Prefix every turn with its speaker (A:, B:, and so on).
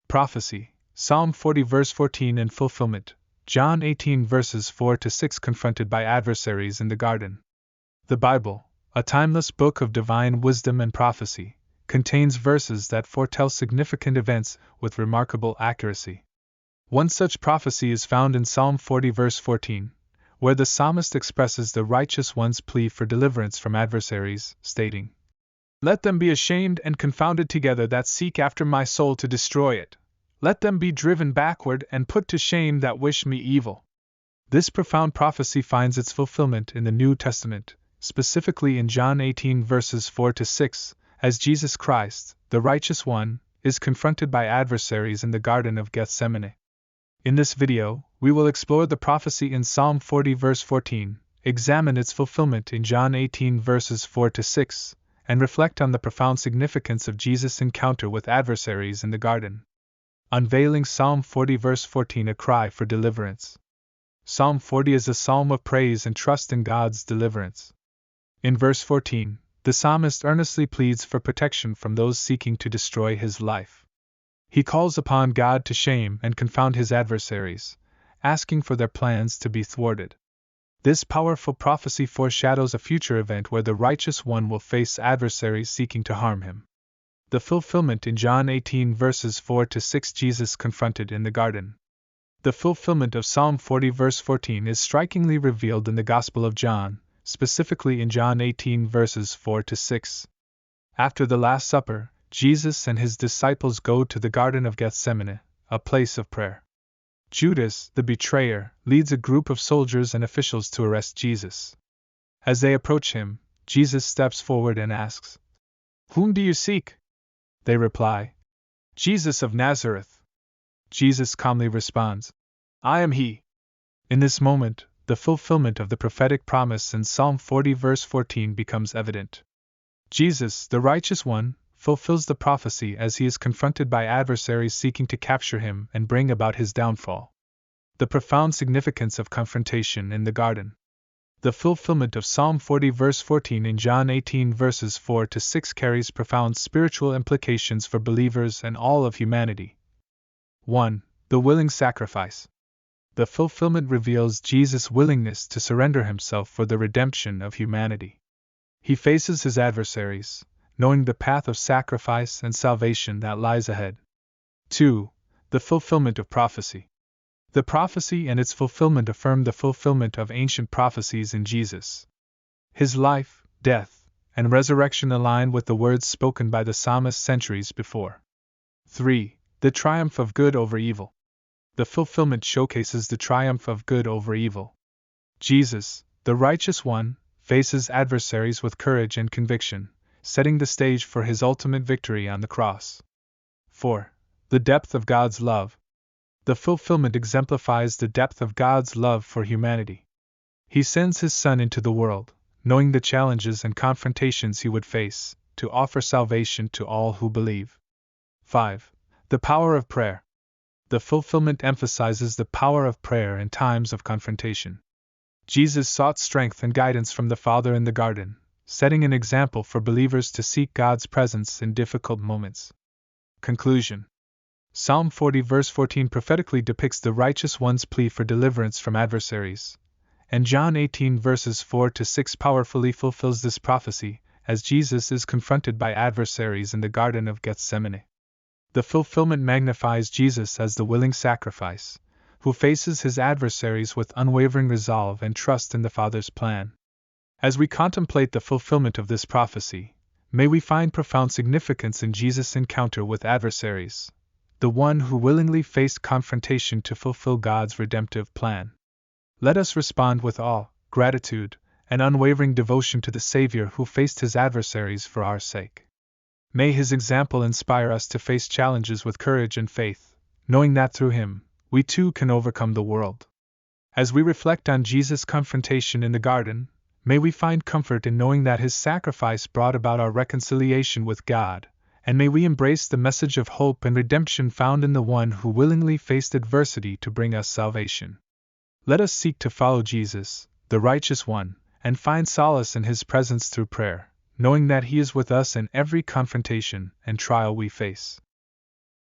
A: Prophecy, Psalm 40 verse 14 and fulfillment, John 18 verses 4 to 6 confronted by adversaries in the garden. The Bible, a timeless book of divine wisdom and prophecy, contains verses that foretell significant events with remarkable accuracy. One such prophecy is found in Psalm 40 verse 14, where the psalmist expresses the righteous one's plea for deliverance from adversaries, stating, "Let them be ashamed and confounded together that seek after my soul to destroy it. Let them be driven backward and put to shame that wish me evil." This profound prophecy finds its fulfillment in the New Testament, specifically in John 18 verses 4 to 6, as Jesus Christ, the righteous one, is confronted by adversaries in the Garden of Gethsemane. In this video, we will explore the prophecy in Psalm 40 verse 14, examine its fulfillment in John 18 verses 4 to 6, and reflect on the profound significance of Jesus' encounter with adversaries in the garden. Unveiling Psalm 40 verse 14, a cry for deliverance. Psalm 40 is a psalm of praise and trust in God's deliverance. In verse 14, the psalmist earnestly pleads for protection from those seeking to destroy his life. He calls upon God to shame and confound his adversaries, asking for their plans to be thwarted. This powerful prophecy foreshadows a future event where the righteous one will face adversaries seeking to harm him. The fulfillment in John 18 verses 4 to 6, Jesus confronted in the garden. The fulfillment of Psalm 40 verse 14 is strikingly revealed in the Gospel of John, specifically in John 18 verses 4 to 6. After the Last Supper, Jesus and his disciples go to the Garden of Gethsemane, a place of prayer. Judas, the betrayer, leads a group of soldiers and officials to arrest Jesus. As they approach him, Jesus steps forward and asks, "Whom do you seek?" They reply, "Jesus of Nazareth." Jesus calmly responds, "I am he." In this moment, the fulfillment of the prophetic promise in Psalm 40 verse 14 becomes evident. Jesus, the righteous one, fulfills the prophecy as he is confronted by adversaries seeking to capture him and bring about his downfall. The profound significance of confrontation in the garden. The fulfillment of Psalm 40 verse 14 in John 18 verses 4 to 6 carries profound spiritual implications for believers and all of humanity. 1. The willing sacrifice. The fulfillment reveals Jesus' willingness to surrender himself for the redemption of humanity. He faces his adversaries, knowing the path of sacrifice and salvation that lies ahead. 2. The fulfillment of prophecy. The prophecy and its fulfillment affirm the fulfillment of ancient prophecies in Jesus. His life, death, and resurrection align with the words spoken by the psalmist centuries before. 3. The triumph of good over evil. The fulfillment showcases the triumph of good over evil. Jesus, the righteous one, faces adversaries with courage and conviction, setting the stage for his ultimate victory on the cross. 4. The depth of God's love. The fulfillment exemplifies the depth of God's love for humanity. He sends his Son into the world, knowing the challenges and confrontations he would face, to offer salvation to all who believe. 5. The power of prayer. The fulfillment emphasizes the power of prayer in times of confrontation. Jesus sought strength and guidance from the Father in the garden, setting an example for believers to seek God's presence in difficult moments. Conclusion. Psalm 40 verse 14 prophetically depicts the righteous one's plea for deliverance from adversaries, and John 18 verses 4 to 6 powerfully fulfills this prophecy, as Jesus is confronted by adversaries in the Garden of Gethsemane. The fulfillment magnifies Jesus as the willing sacrifice, who faces his adversaries with unwavering resolve and trust in the Father's plan. As we contemplate the fulfillment of this prophecy, may we find profound significance in Jesus' encounter with adversaries, the one who willingly faced confrontation to fulfill God's redemptive plan. Let us respond with awe, gratitude, and unwavering devotion to the Savior who faced his adversaries for our sake. May his example inspire us to face challenges with courage and faith, knowing that through him, we too can overcome the world. As we reflect on Jesus' confrontation in the garden, may we find comfort in knowing that his sacrifice brought about our reconciliation with God, and may we embrace the message of hope and redemption found in the one who willingly faced adversity to bring us salvation. Let us seek to follow Jesus, the righteous one, and find solace in his presence through prayer, knowing that he is with us in every confrontation and trial we face.